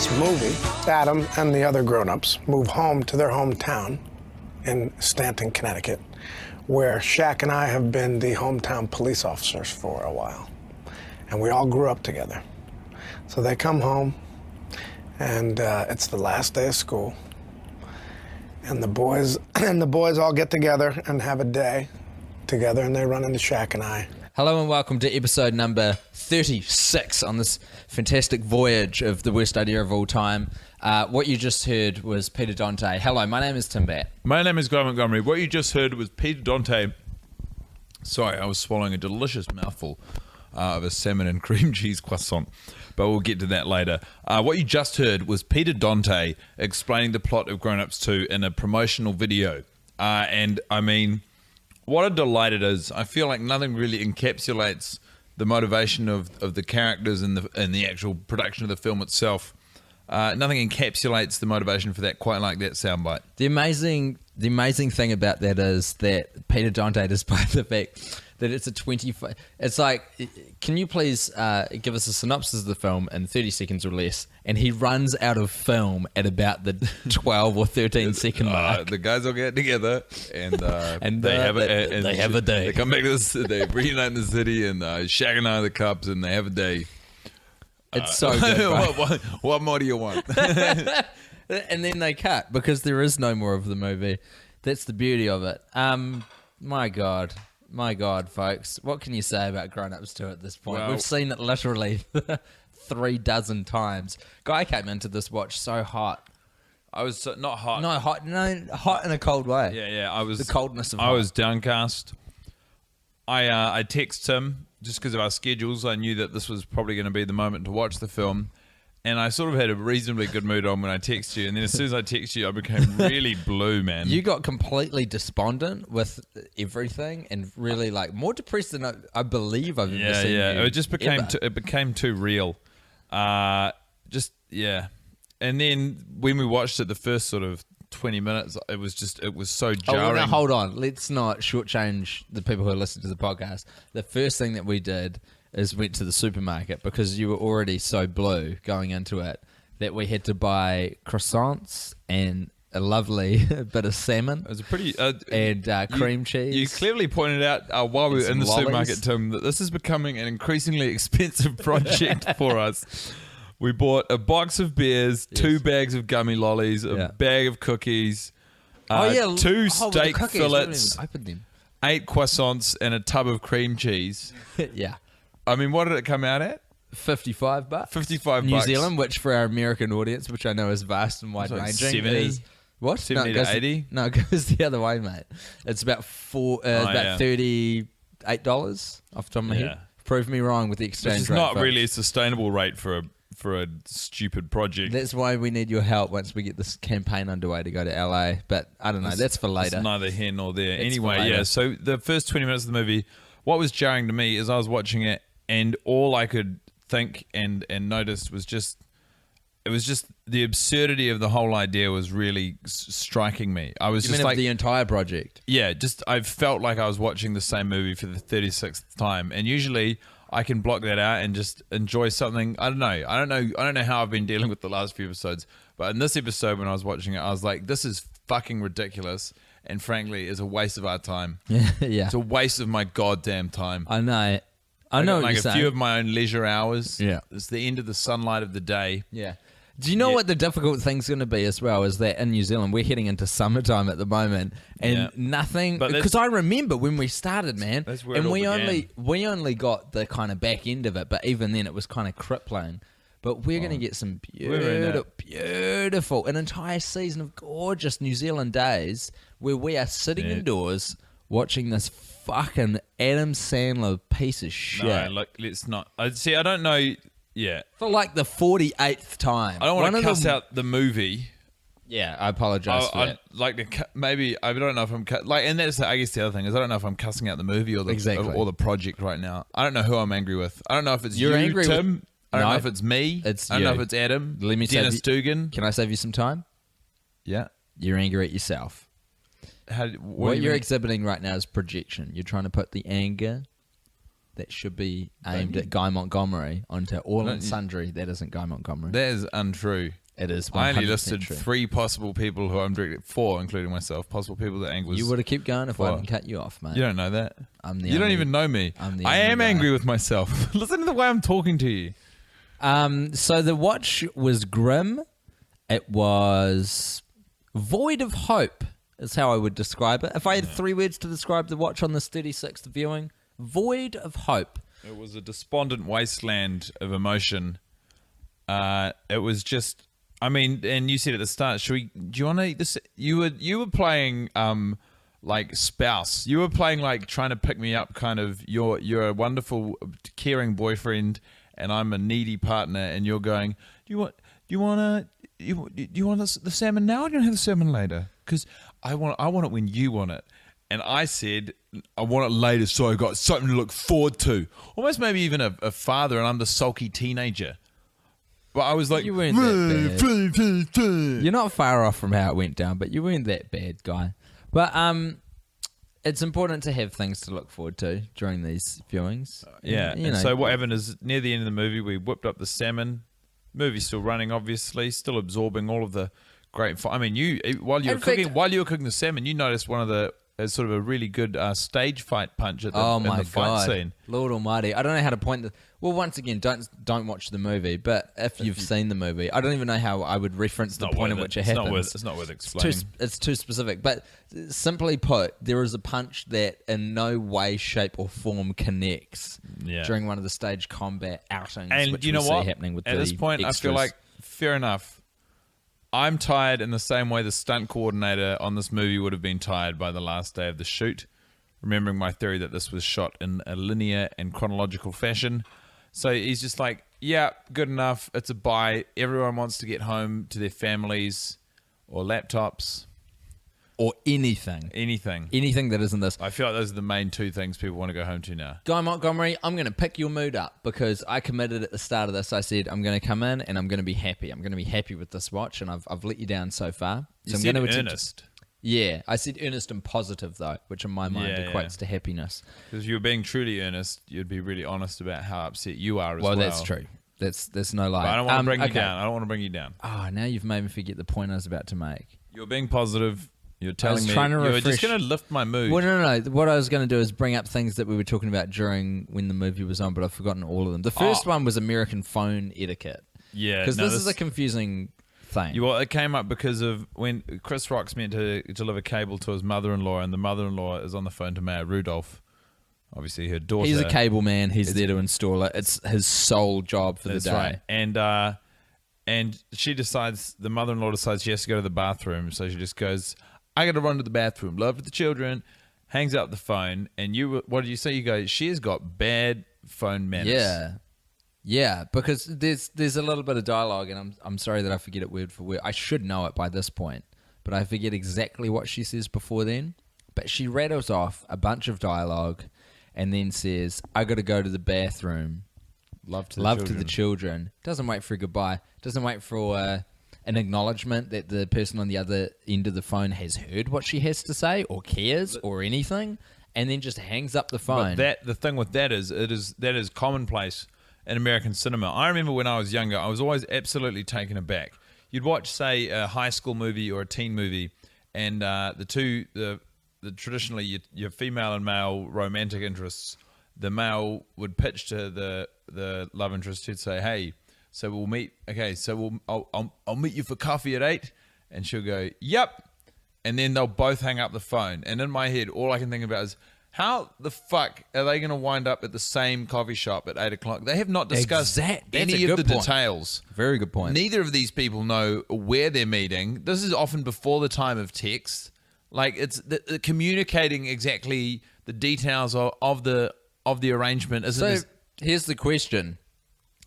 this movie, Adam and the other grown-ups move home to their hometown in Stanton, Connecticut, where Shaq and I have been the hometown police officers for a while. And we all grew up together. So they come home, and it's the last day of school. And the boys all get together and have a day together, and they run into Shaq and I. Hello and welcome to episode number 36 on this fantastic voyage of the worst idea of all time. What you just heard was Peter Dante. Hello, my name is Tim Batt. My name is Guy Montgomery. What you just heard was Peter Dante. Sorry, I was swallowing a delicious mouthful of a salmon and cream cheese croissant, but we'll get to that later. What you just heard was Peter Dante explaining the plot of Grown Ups 2 in a promotional video. And I mean, what a delight it is. I feel like nothing really encapsulates the motivation of the characters and the actual production of the film itself. Nothing encapsulates the motivation for that quite like that soundbite. The amazing thing about that is that Peter Dante, despite the fact that it's a 25... It's like, can you please give us a synopsis of the film in 30 seconds or less? And he runs out of film at about the 12 or 13 second mark. The guys all get together and they have a day. They come back to this, they reunite in the city, and Shaq and I are the cops, and they have a day. It's so good. What more do you want? And then they cut because there is no more of the movie. That's the beauty of it. My God, folks. What can you say about Grown Ups 2 at this point? Well, we've seen it literally 3 dozen times. Guy came into this watch so hot. I was not hot. No, hot in a cold way. Yeah. I was the coldness of. I was downcast. I texted him just because of our schedules. I knew that this was probably going to be the moment to watch the film. And I sort of had a reasonably good mood on when I text you. And then as soon as I text you, I became really blue, man. You got completely despondent with everything and really like more depressed than I believe I've ever seen you. It just became too real. And then when we watched it, the first sort of 20 minutes, it was so jarring. Oh, now hold on. Let's not shortchange the people who listen to the podcast. The first thing that we did is went to the supermarket because you were already so blue going into it that we had to buy croissants and a lovely bit of salmon. It was a pretty and cream cheese. You clearly pointed out while we were in the supermarket, Tim, that this is becoming an increasingly expensive project for us. We bought a box of beers, 2 bags of gummy lollies, a bag of cookies, 2 steak fillets, 8 croissants, and a tub of cream cheese. Yeah. I mean, what did it come out at? $55. $55 New Zealand, which for our American audience, which I know is vast and wide ranging, 70. What? 70 to 80? No, it goes the other way, mate. It's about $38 off the top of my head. Prove me wrong with the exchange rate. Which is not really a sustainable rate for a stupid project. That's why we need your help once we get this campaign underway to go to LA. But I don't know. That's for later. It's neither here nor there. It's anyway, yeah. So the first 20 minutes of the movie, what was jarring to me is I was watching it, and all I could think and noticed was it was just the absurdity of the whole idea was really striking me. I was just like the entire project. Yeah, I felt like I was watching the same movie for the 36th time, and usually I can block that out and just enjoy something. I don't know how I've been dealing with the last few episodes, but in this episode when I was watching it, I was like, this is fucking ridiculous, and frankly, is a waste of our time. Yeah, it's a waste of my goddamn time. I know. I know what you're saying. A few of my own leisure hours. Yeah. It's the end of the sunlight of the day. Yeah. Do you know what the difficult thing's going to be as well is that in New Zealand, we're heading into summertime at the moment and nothing, because I remember when we started, man, that's where and we only got the kind of back end of it, but even then it was kind of crippling. But we're going to get some beautiful, an entire season of gorgeous New Zealand days where we are sitting indoors watching this fucking Adam Sandler piece of shit. No, like, let's not. I don't know. Yeah. For like the 48th time. I don't want to cuss out the movie. Yeah, I apologize for that. I'd like to maybe, I don't know if I'm and that's I guess the other thing is I don't know if I'm cussing out the movie or the project right now. I don't know who I'm angry with. I don't know if it's You're angry Tim. With, I don't know if it's me. I don't know if it's Adam. Let me Dennis Dugan. Can I save you some time? Yeah. You're angry at yourself. What you're exhibiting right now is projection. You're trying to put the anger that should be aimed at Guy Montgomery onto all and sundry. That isn't Guy Montgomery. That is untrue. It is 100% I only listed true. 3 possible people who I'm directing, 4, including myself, possible people that Ang was. You would have kept going if I for. didn't cut you off, mate. You don't know that. I'm the You don't only- even know me. I'm the I only am guy. angry with myself. Listen to the way I'm talking to you. So the watch was grim. It was void of hope, is how I would describe it. If I had 3 words to describe the watch on this 36th viewing, void of hope. It was a despondent wasteland of emotion. It was just, I mean, and you said at the start, do you want to, this, you were playing, like spouse. You were playing like trying to pick me up kind of, you're a wonderful, caring boyfriend and I'm a needy partner and you're going, do you want the salmon now or do you want to have the salmon later? Because I want it when you want it. And I said, I want it later so I got something to look forward to. Almost maybe even a father and I'm the sulky teenager. But I was like, You weren't that bad. You're not far off from how it went down, but you weren't that bad, Guy. But it's important to have things to look forward to during these viewings. yeah. You And know, so what happened is near the end of the movie, we whipped up the salmon. Movie's still running, obviously, still absorbing all of the great. I mean, while you were cooking the salmon, you noticed one of the sort of a really good stage fight punch at the, oh in my the fight God, scene. Lord Almighty! I don't know how to point the. Well, once again, don't watch the movie. But if you've seen the movie, I don't even know how I would reference the point at which it happens. It's not worth explaining. It's too specific. But simply put, there is a punch that in no way, shape, or form connects during one of the stage combat outings. And which you know we what? see happening with at this point, extras. I feel like fair enough. I'm tired in the same way the stunt coordinator on this movie would have been tired by the last day of the shoot. Remembering my theory that this was shot in a linear and chronological fashion. So he's just like, yeah, good enough. It's a buy. Everyone wants to get home to their families or laptops. or anything. Anything that isn't this. I feel like those are the main 2 things people want to go home to now. Guy Montgomery, I'm going to pick your mood up because I committed at the start of this. I said, I'm going to come in and I'm going to be happy. I'm going to be happy with this watch, and I've let you down so far. So You I'm said going to earnest. Yeah, I said earnest and positive, though, which in my mind equates to happiness. Because if you were being truly earnest, you'd be really honest about how upset you are as well. Well, that's true. That's no lie. But I don't want to bring you okay. down. I don't want to bring you down. Oh, now you've made me forget the point I was about to make. You're being positive. You're telling me trying to you're just refresh- going to lift my mood. Well, no. What I was going to do is bring up things that we were talking about during when the movie was on, but I've forgotten all of them. The first one was American phone etiquette. Yeah. Because this is a confusing thing. Well, it came up because of when Chris Rock's meant to deliver cable to his mother-in-law, and the mother-in-law is on the phone to Maya Rudolph, obviously her daughter. He's a cable man. He's there to install it. It's his sole job for the day. Right. And she decides, the mother-in-law decides she has to go to the bathroom, so she just goes, I got to run to the bathroom. Love for the children. Hangs up the phone, and what did you say? You go, she has got bad phone manners. Yeah, because there's a little bit of dialogue, and I'm sorry that I forget it word for word. I should know it by this point, but I forget exactly what she says before then. But she rattles off a bunch of dialogue, and then says, "I got to go to the bathroom." Love to the children. Doesn't wait for a goodbye. Doesn't wait for an acknowledgement that the person on the other end of the phone has heard what she has to say, or cares, or anything, and then just hangs up the phone. But the thing with that is, that is commonplace in American cinema. I remember when I was younger, I was always absolutely taken aback. You'd watch, say, a high school movie or a teen movie, and the traditionally your female and male romantic interests, the male would pitch to the love interest who'd say, "Hey, so we'll meet. Okay, so I'll meet you for coffee at 8," and she'll go, "Yep," and then they'll both hang up the phone. And in my head, all I can think about is, how the fuck are they going to wind up at the same coffee shop at 8 o'clock? They have not discussed any of the details. Very good point. Neither of these people know where they're meeting. This is often before the time of text. Like, it's the communicating exactly the details of the arrangement. So here's the question,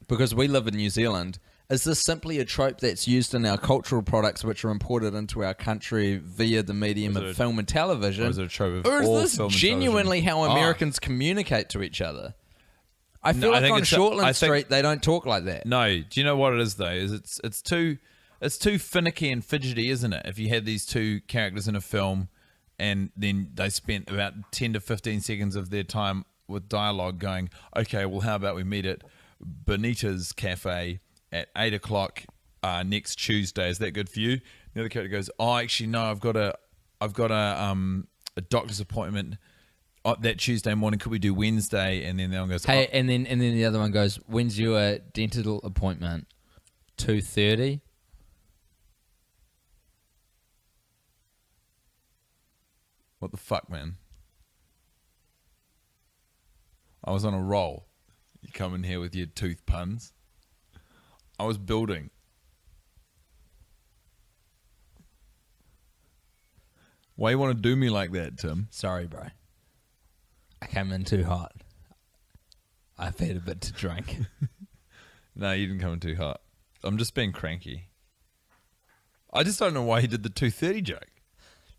because we live in New Zealand. Is this simply a trope that's used in our cultural products which are imported into our country via the medium of film and television? Or is it a trope of Or all is film this and genuinely television? how Americans communicate to each other? I feel No, I like think on it's Shortland Street they don't talk like that. No, do you know what it is though? Is it's too finicky and fidgety, isn't it? If you had these 2 characters in a film, and then they spent about 10 to 15 seconds of their time with dialogue going, okay, well, how about we meet at Bonita's Cafe at 8 o'clock next Tuesday? Is that good for you? The other character goes, oh, actually, no, I've got a doctor's appointment that Tuesday morning. Could we do Wednesday? And then the other one goes, Hey, oh. and then the other one goes, when's your dental appointment? 2:30. What the fuck, man? I was on a roll. You come in here with your tooth puns. I was building. Why you want to do me like that, Tim? Sorry, bro. I came in too hot. I've had a bit to drink. No, you didn't come in too hot. I'm just being cranky. I just don't know why he did the 2:30 joke.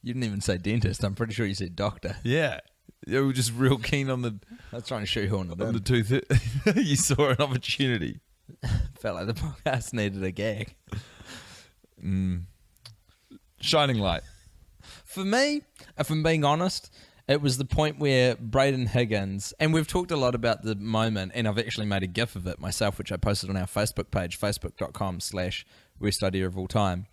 You didn't even say dentist. I'm pretty sure you said doctor. Yeah. You were just real keen on the I was trying to shoehorn it on in. the 2:30. You saw an opportunity. Felt like the podcast needed a gag. Shining light. For me, if I'm being honest, it was the point where Braden Higgins, and we've talked a lot about the moment, and I've actually made a GIF of it myself, which I posted on our Facebook page, facebook.com/worst idea of all time.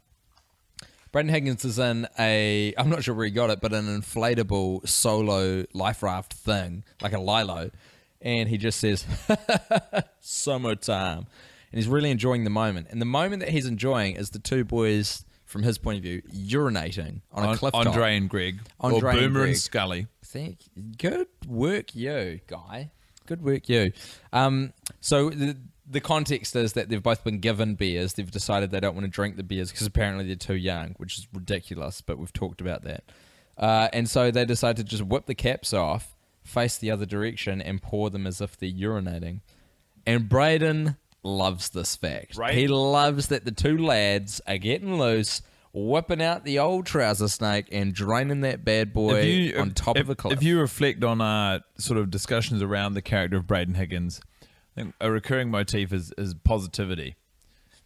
Braden Higgins is in I'm not sure where he got it, but an inflatable solo life raft thing, like a Lilo, and he just says, summertime. And he's really enjoying the moment. And the moment that he's enjoying is the two boys, from his point of view, urinating on a cliff top. Andre and Greg. Andre or and Boomer Greg. and Scully. Good work, you, guy. Good work, you. So the context is that they've both been given beers. They've decided they don't want to drink the beers because apparently they're too young, which is ridiculous, but we've talked about that. And so they decide to just whip the caps off, face the other direction, and pour them as if they're urinating. And Braden loves this fact. Right. He loves that the two lads are getting loose, whipping out the old trouser snake and draining that bad boy on top of a cliff. If you reflect on sort of discussions around the character of Braden Higgins, I think a recurring motif is positivity.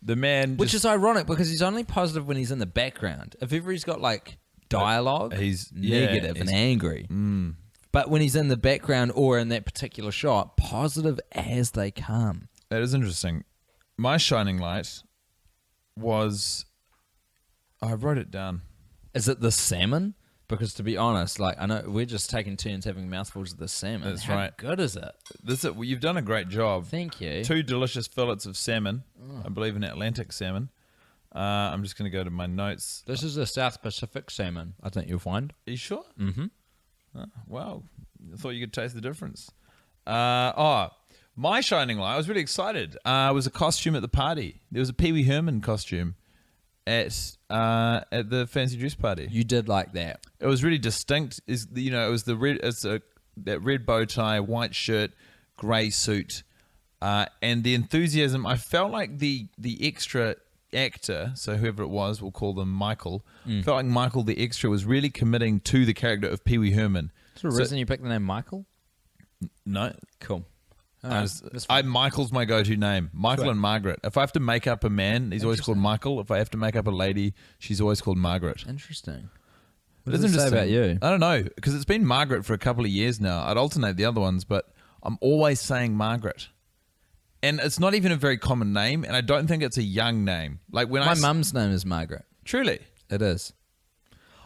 The man, Which is ironic because he's only positive when he's in the background. If ever he's got like dialogue, he's negative and angry. But when he's in the background or in that particular shot, positive as they come. That is interesting. My shining light was, I wrote it down. Is it the salmon? Because to be honest, like I know we're just taking turns having mouthfuls of the salmon. That's How right. good is it? You've done a great job. Thank you. 2 delicious fillets of salmon. I believe an Atlantic salmon. I'm just going to go to my notes. This is a South Pacific salmon, I think you'll find. Are you sure? Mm-hmm. Wow. I thought you could taste the difference. My shining light, I was really excited. Was a costume at the party. There was a Pee Wee Herman costume at the fancy dress party. You did like that. It was really distinct. It was the red. That red bow tie, white shirt, grey suit, and the enthusiasm. I felt like the extra actor, so whoever it was, we'll call them Michael. Felt like Michael, the extra, was really committing to the character of Pee Wee Herman. Is there a reason you picked the name Michael? No, Cool. Michael's my go-to name. Michael and Margaret. If I have to make up a man, he's always called Michael. If I have to make up a lady, she's always called Margaret. Interesting. What does it say about you? I don't know, because it's been Margaret for a couple of years now. I'd alternate the other ones, but I'm always saying Margaret. And it's not even a very common name, and I don't think it's a young name. Like when My mum's name is Margaret. Truly? It is.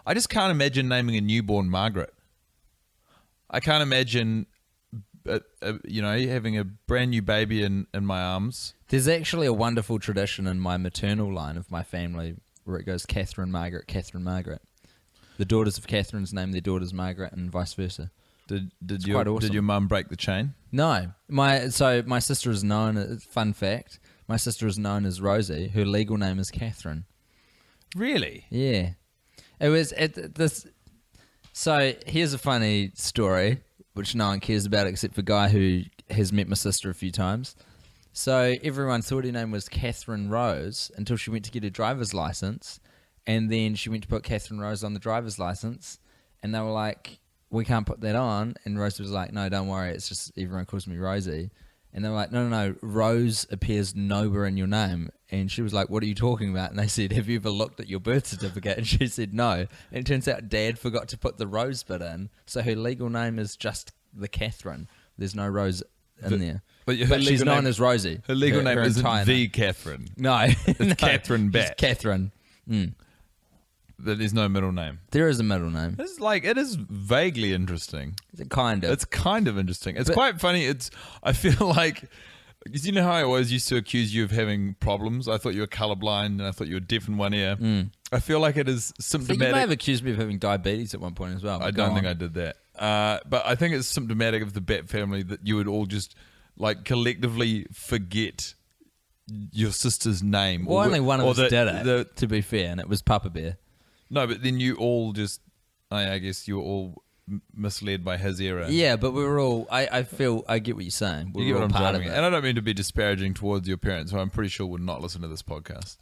I just can't imagine naming a newborn Margaret. I can't imagine... having a brand new baby in my arms. There's actually a wonderful tradition in my maternal line of my family where it goes Catherine, Margaret, Catherine, Margaret. The daughters of Catherine's name their daughters Margaret and vice versa. Did quite awesome. your mum break the chain? No. My sister is known, fun fact, my sister is known as Rosie. Her legal name is Catherine. Really? Yeah. It was this. So here's a funny story, which no one cares about except for a guy who has met my sister a few times. So everyone thought her name was Catherine Rose until she went to get her driver's license. And then she went to put Catherine Rose on the driver's license. And they were like, we can't put that on. And Rose was like, no, don't worry. It's just everyone calls me Rosie. And they were like, no. Rose appears nowhere in your name. And she was like, what are you talking about? And they said, have you ever looked at your birth certificate? And she said, no. And it turns out Dad forgot to put the Rose bit in. So her legal name is just the Catherine. There's no Rose in there. But she's known as Rosie. Her legal name isn't entire the name. Catherine. No. It's Catherine Bat. She's Catherine. There's no middle name. There is a middle name. It is vaguely interesting. Kind of. It's kind of interesting. It's quite funny. I feel like, because you know how I always used to accuse you of having problems? I thought you were colorblind and I thought you were deaf in one ear. I feel like it is symptomatic. You may have accused me of having diabetes at one point as well. I don't think I did that. But I think it's symptomatic of the Bat family that you would all just like collectively forget your sister's name. Well, only one of us did it, to be fair, and it was Papa Bear. No, but then you all just, I guess you were all misled by his era. Yeah, but we were all, I get what you're saying. You get what I'm driving at. And I don't mean to be disparaging towards your parents, who I'm pretty sure would not listen to this podcast.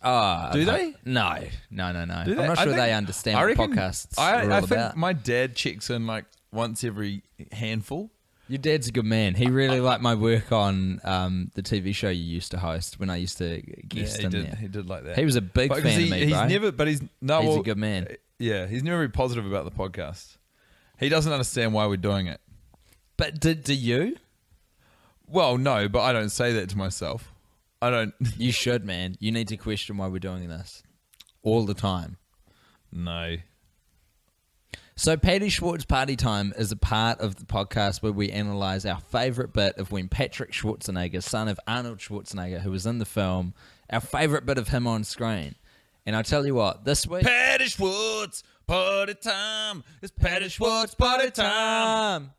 Do they? No. I'm not sure they understand what podcasts are all about. I think my dad checks in like once every handful. Your dad's a good man. He really liked my work on the TV show you used to host when I used to guest in there. He did like that. He was a big fan of me, bro. He's a good man. Yeah, he's never very positive about the podcast. He doesn't understand why we're doing it. But do you? Well, no, but I don't say that to myself. I don't. You should, man. You need to question why we're doing this all the time. No. So Patty Schwartz Party Time is a part of the podcast where we analyse our favourite bit of when Patrick Schwarzenegger, son of Arnold Schwarzenegger, who was in the film, our favourite bit of him on screen. And I tell you what, this week... Patty Schwartz Party Time. It's Patty Schwartz Party Time.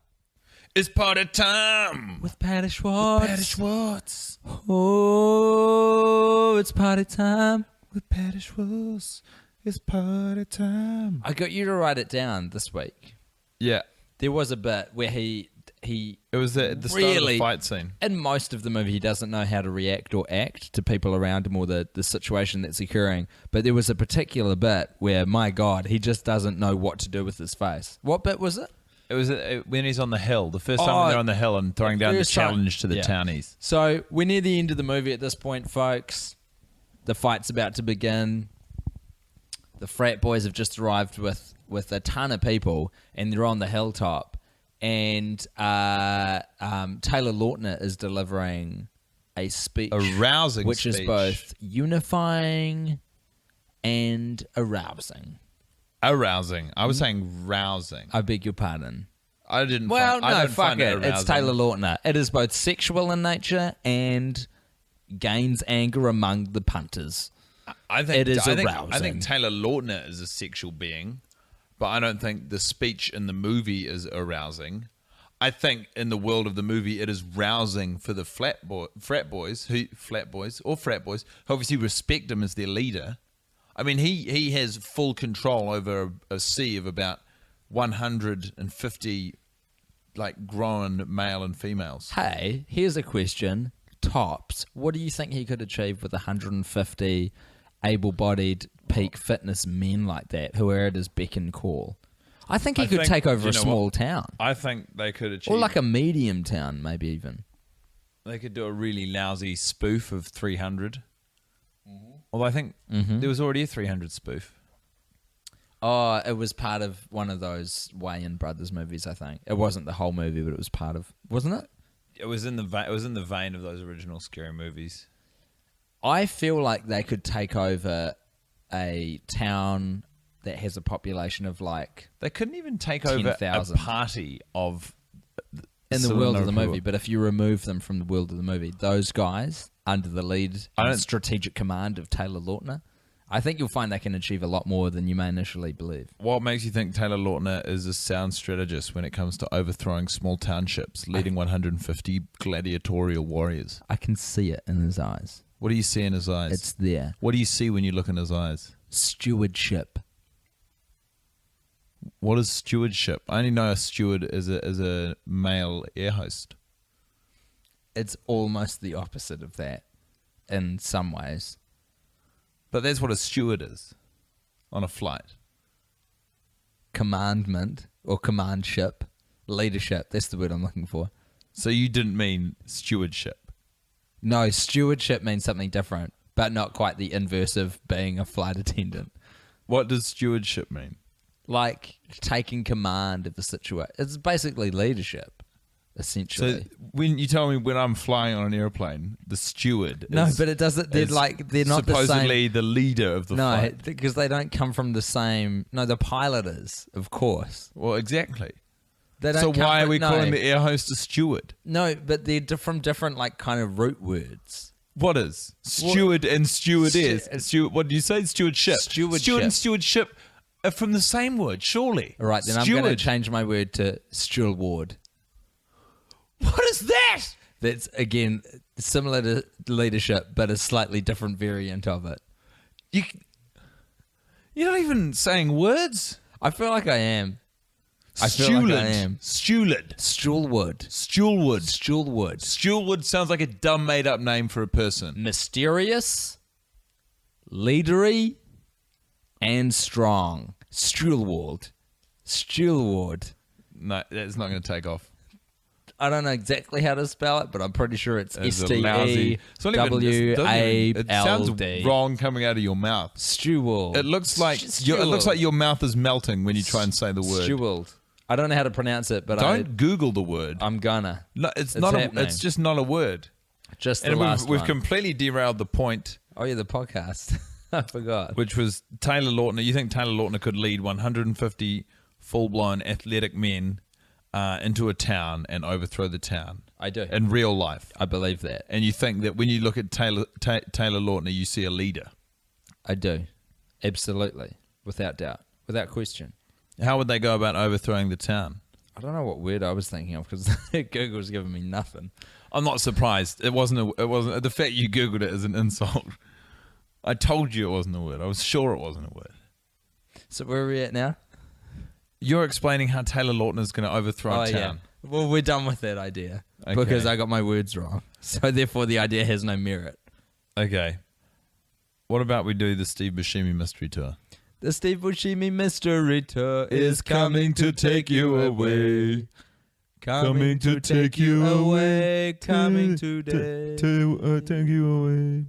It's party time. With Patty Schwartz. Patty Schwartz. Oh, it's party time. With Patty Schwartz. It's party time. I got you to write it down this week. Yeah. There was a bit where he it was at the start of the fight scene. In most of the movie, he doesn't know how to react or act to people around him or the situation that's occurring. But there was a particular bit where, my God, he just doesn't know what to do with his face. What bit was it? It was when he's on the hill. The first time when they're on the hill and throwing down the challenge to the townies. So we're near the end of the movie at this point, folks. The fight's about to begin. The frat boys have just arrived with a ton of people, and they're on the hilltop. And Taylor Lautner is delivering a speech, a rousing which speech, is both unifying and arousing. Arousing. I was saying rousing. I beg your pardon. I didn't. Well, no, fuck it. It it's Taylor Lautner. It is both sexual in nature and gains anger among the punters. I think it is arousing. I think Taylor Lautner is a sexual being, but I don't think the speech in the movie is arousing. I think in the world of the movie, it is rousing for the frat boys who obviously respect him as their leader. I mean, he has full control over a sea of about 150 like grown male and females. Hey, here's a question. Tops, what do you think he could achieve with 150 able-bodied peak fitness men like that who are at his beck and call? I think he could take over a small town. I think they could achieve... Or like a medium town, maybe even. They could do a really lousy spoof of 300. Although I think there was already a 300 spoof. Oh, it was part of one of those Wayans Brothers movies, I think. It wasn't the whole movie, but it was part of... Wasn't it? It was in the vein of those original scary movies. I feel like they could take over a town that has a population of like... They couldn't even take 10,000. over a party of... In the world of the movie, but if you remove them from the world of the movie, those guys under the lead and strategic command of Taylor Lautner, I think you'll find they can achieve a lot more than you may initially believe. What makes you think Taylor Lautner is a sound strategist when it comes to overthrowing small townships, leading 150 gladiatorial warriors? I can see it in his eyes. What do you see in his eyes? It's there. What do you see when you look in his eyes? Stewardship. What is stewardship? I only know a steward as a male air host. It's almost the opposite of that in some ways. But that's what a steward is on a flight. Commandment or commandship. Leadership. That's the word I'm looking for. So you didn't mean stewardship? No, stewardship means something different, but not quite the inverse of being a flight attendant. What does stewardship mean? Like taking command of the situation. It's basically leadership. essentially. So when you tell me when I'm flying on an airplane, the steward No, is, but it doesn't. They're not supposedly the same. the leader of the No, flight. because they don't come from the same. No, the pilot is, of course. Well, exactly. They don't So come why are from- we no, calling the air host a steward? No, but they're from different like kind of root words. What is steward and stewardess? What do you say? Stewardship. Stewardship. Steward and stewardship are from the same word, surely. All right, then I'm going to change my word to steward. What is that? That's again similar to leadership, but a slightly different variant of it. You're not even saying words. I feel like I am. I feel like I am. Steward. Steward. Steward. Steward. Steward sounds like a dumb made-up name for a person. Mysterious, leadery, and strong. Steward. Steward. No, that's not going to take off. I don't know exactly how to spell it, but I'm pretty sure it's It's a lousy- it's not even- it sounds STEWALD. wrong coming out of your mouth. Steward. It looks like your mouth is melting when you try and say the word. Steward. I don't know how to pronounce it, but Don't Google the word. I'm gonna. No, it's not. happening. It's just not a word. Just the And last we've one. completely derailed the point, Oh yeah, the podcast. I forgot. which was Taylor Lautner. You think Taylor Lautner could lead 150 full-blown athletic men into a town and overthrow the town? I do. In real life. I believe that. And you think that when you look at Taylor Lautner, you see a leader. I do. Absolutely. Without doubt. Without question. How would they go about overthrowing the town? I don't know what word I was thinking of because Google's giving me nothing. I'm not surprised. It wasn't. The fact you Googled it is an insult. I told you it wasn't a word. I was sure it wasn't a word. So where are we at now? You're explaining how Taylor Lautner is going to overthrow a town. Yeah. Well, we're done with that idea Okay. because I got my words wrong. So therefore the idea has no merit. Okay. What about we do the Steve Buscemi mystery tour? The Steve Buscemi mystery tour is coming to take you away. Coming to take you away. Coming today. Take you away.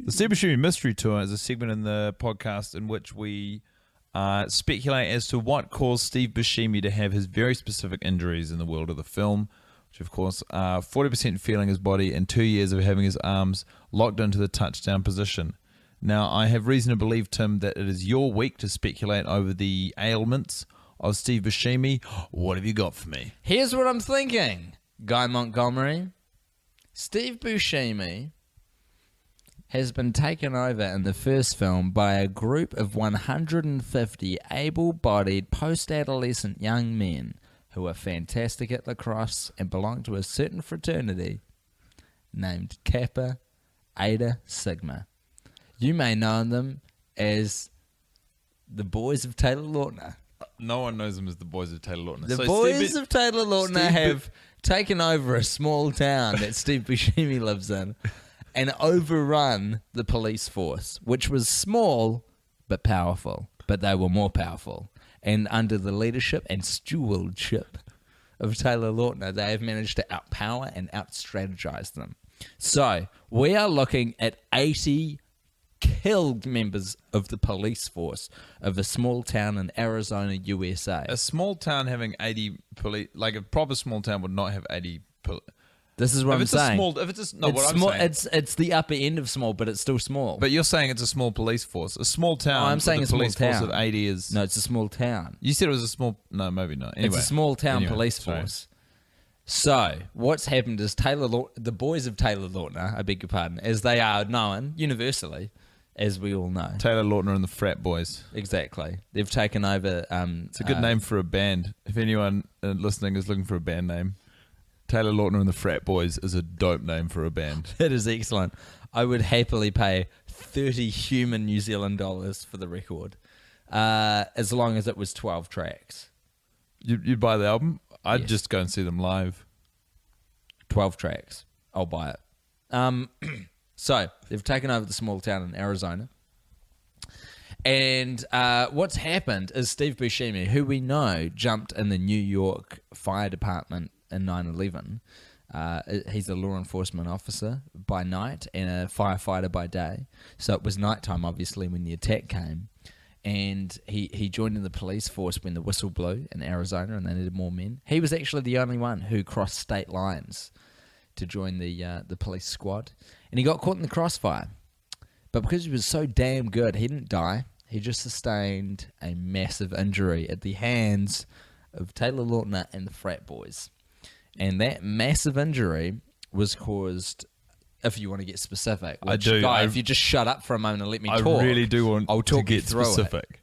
The Steve Buscemi mystery tour is a segment in the podcast in which we speculate as to what caused Steve Buscemi to have his very specific injuries in the world of the film, which of course are 40% feeling his body and 2 years of having his arms locked into the touchdown position. Now, I have reason to believe, Tim, that it is your week to speculate over the ailments of Steve Buscemi. What have you got for me? Here's what I'm thinking, Guy Montgomery. Steve Buscemi has been taken over in the first film by a group of 150 able-bodied post-adolescent young men who are fantastic at lacrosse and belong to a certain fraternity named Kappa Eta Sigma. You may know them as the Boys of Taylor Lautner. No one knows them as the Boys of Taylor Lautner. The So Boys Steve- of Taylor Lautner Steve- have taken over a small town that Steve Buscemi lives in and overrun the police force, which was small but powerful. But they were more powerful. And under the leadership and stewardship of Taylor Lautner, they have managed to outpower and out-strategize them. So, we are looking at 80 killed members of the police force of a small town in Arizona, USA. A small town having 80 police, like a proper small town would not have 80 police. This is what If I'm it's saying. what I'm small, saying. It's the upper end of small, but it's still small. But you're saying it's a small police force. A small town. I'm saying with a a police small force town. of 80 is. No, it's a small town. You said it was a small. No, maybe not. Anyway, It's a small town Anyway, police sorry. force. So, what's happened is the boys of Taylor Lautner, I beg your pardon, as they are known universally, as we all know. Taylor Lautner and the Frat Boys. Exactly. They've taken over... It's a good name for a band. If anyone listening is looking for a band name, Taylor Lautner and the Frat Boys is a dope name for a band. That is excellent. I would happily pay 30 human New Zealand dollars for the record, as long as it was 12 tracks. You'd buy the album? I'd Yes. just go and see them live. 12 tracks. I'll buy it. So, they've taken over the small town in Arizona. And what's happened is Steve Buscemi, who we know jumped in the New York Fire Department in 9/11. He's a law enforcement officer by night and a firefighter by day. So it was nighttime, obviously, when the attack came. and he joined in the police force when the whistle blew in Arizona and they needed more men. He was actually the only one who crossed state lines to join the police squad, and he got caught in the crossfire. But because he was so damn good, he didn't die. He just sustained a massive injury at the hands of Taylor Lautner and the frat boys. And that massive injury was caused, if you want to get specific. I do. If you just shut up for a moment and let me talk. I really do want I'll to talk you get through specific. it.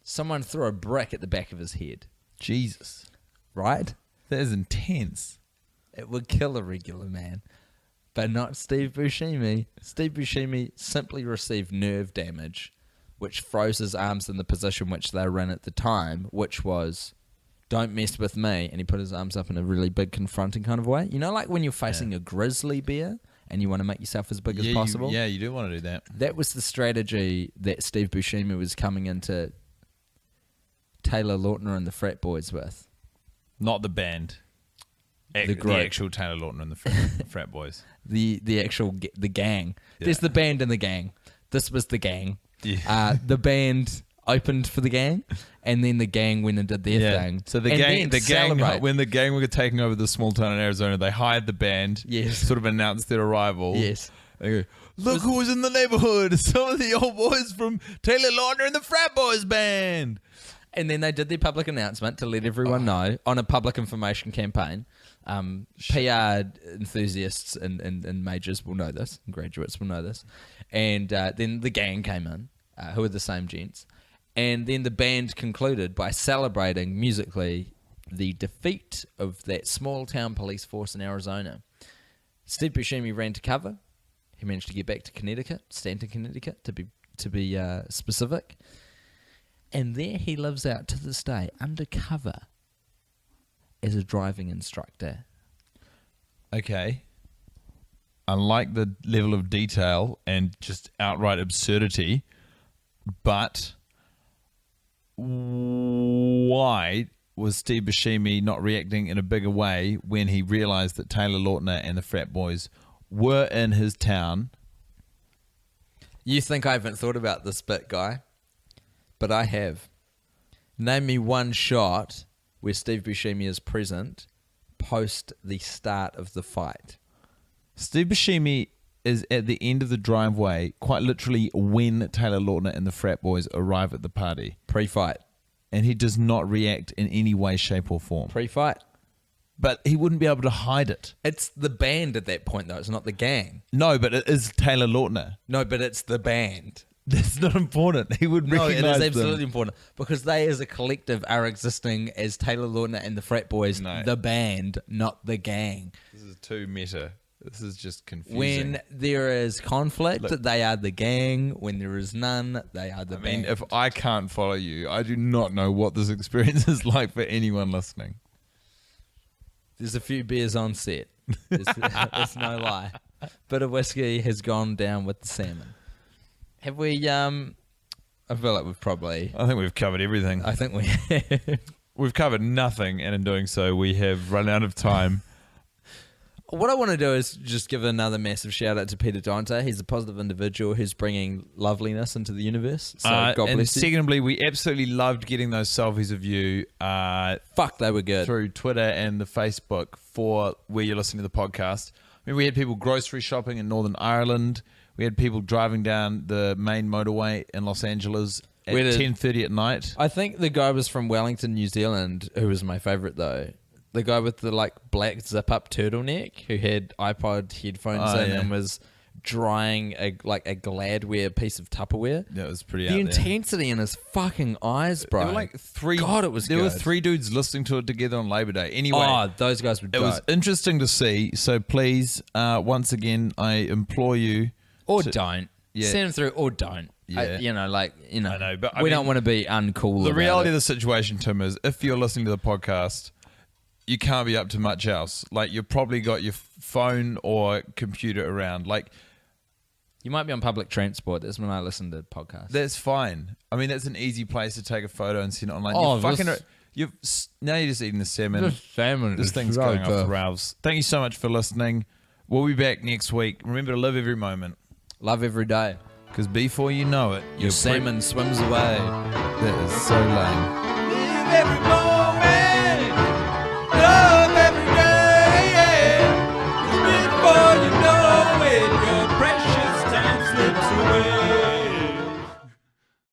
Someone threw a brick at the back of his head. Jesus. Right? That is intense. It would kill a regular man. But not Steve Buscemi. Steve Buscemi simply received nerve damage, which froze his arms in the position which they were in at the time, which was, don't mess with me. And he put his arms up in a really big confronting kind of way. You know, like when you're facing a grizzly bear and you want to make yourself as big as possible? You do want to do that. That was the strategy that Steve Buscemi was coming into Taylor Lautner and the frat boys with. Not the band. The actual Taylor Lautner and the frat boys. The gang. Yeah. There's the band and the gang. This was the gang. Yeah. The band opened for the gang, and then the gang went and did their thing. So And then celebrate. when the gang were taking over the small town in Arizona, they hired the band. Yes. Sort of announced their arrival. Yes. They go, look who was in the neighborhood! Some of the old boys from Taylor Lautner and the frat boys band. And then they did their public announcement to let everyone know on a public information campaign. PR enthusiasts and majors will know this, and graduates will know this. And then the gang came in, who are the same gents. And then the band concluded by celebrating musically the defeat of that small town police force in Arizona. Steve Buscemi ran to cover. He managed to get back to Connecticut, Stanton, Connecticut, to be specific. And there he lives out to this day, undercover, as a driving instructor. Okay. I like the level of detail and just outright absurdity, but why was Steve Buscemi not reacting in a bigger way when he realized that Taylor Lautner and the frat boys were in his town? You think I haven't thought about this bit, Guy? But I have. Name me one shot where Steve Buscemi is present post the start of the fight. Steve Buscemi is at the end of the driveway, quite literally when Taylor Lautner and the frat boys arrive at the party. Pre-fight. And he does not react in any way, shape or form. Pre-fight. But he wouldn't be able to hide it. It's the band at that point, though. It's not the gang. No, but it is Taylor Lautner. No, but it's the band. That's not important. He would recognize No, it is them. absolutely important. Because they as a collective are existing as Taylor Lautner and the frat boys, the band, not the gang. This is too meta. This is just confusing. When there is conflict, they are the gang. When there is none, they are the band. If I can't follow you, I do not know what this experience is like for anyone listening. There's a few beers on set. It's no lie. Bit of whiskey has gone down with the salmon. Have we, I feel like we've probably... I think we've covered everything. I think we have. We've covered nothing, and in doing so, we have run out of time. What I want to do is just give another massive shout out to Peter Dante. He's a positive individual who's bringing loveliness into the universe. So God bless you. And secondly, we absolutely loved getting those selfies of you. Fuck, they were good. Through Twitter and the Facebook for where you're listening to the podcast. I mean, we had people grocery shopping in Northern Ireland. We had people driving down the main motorway in Los Angeles at 10:30 at night. I think the guy was from Wellington, New Zealand, who was my favourite though. The guy with the black zip-up turtleneck who had iPod headphones and was drying a Gladware piece of Tupperware. That was pretty The intensity in his fucking eyes, bro. There were like three. God, it was There good. were three dudes listening to it together on Labor Day. Anyway, those guys were dope. It was interesting to see. So please, once again, I implore you. Don't. Yeah. Send them through or don't. Yeah. I know, but we don't want to be uncool. The reality of it. the situation, Tim, is if you're listening to the podcast, you can't be up to much else. Like, you've probably got your phone or computer around. Like, you might be on public transport. That's when I listen to podcasts. That's fine. I mean, that's an easy place to take a photo and send it online. Oh, now you're just eating the salmon. This salmon This is thing's so going off good. the rails. Thank you so much for listening. We'll be back next week. Remember to live every moment. Love every day. Because before you know it, Your salmon swims away. That is so lame. Live every moment.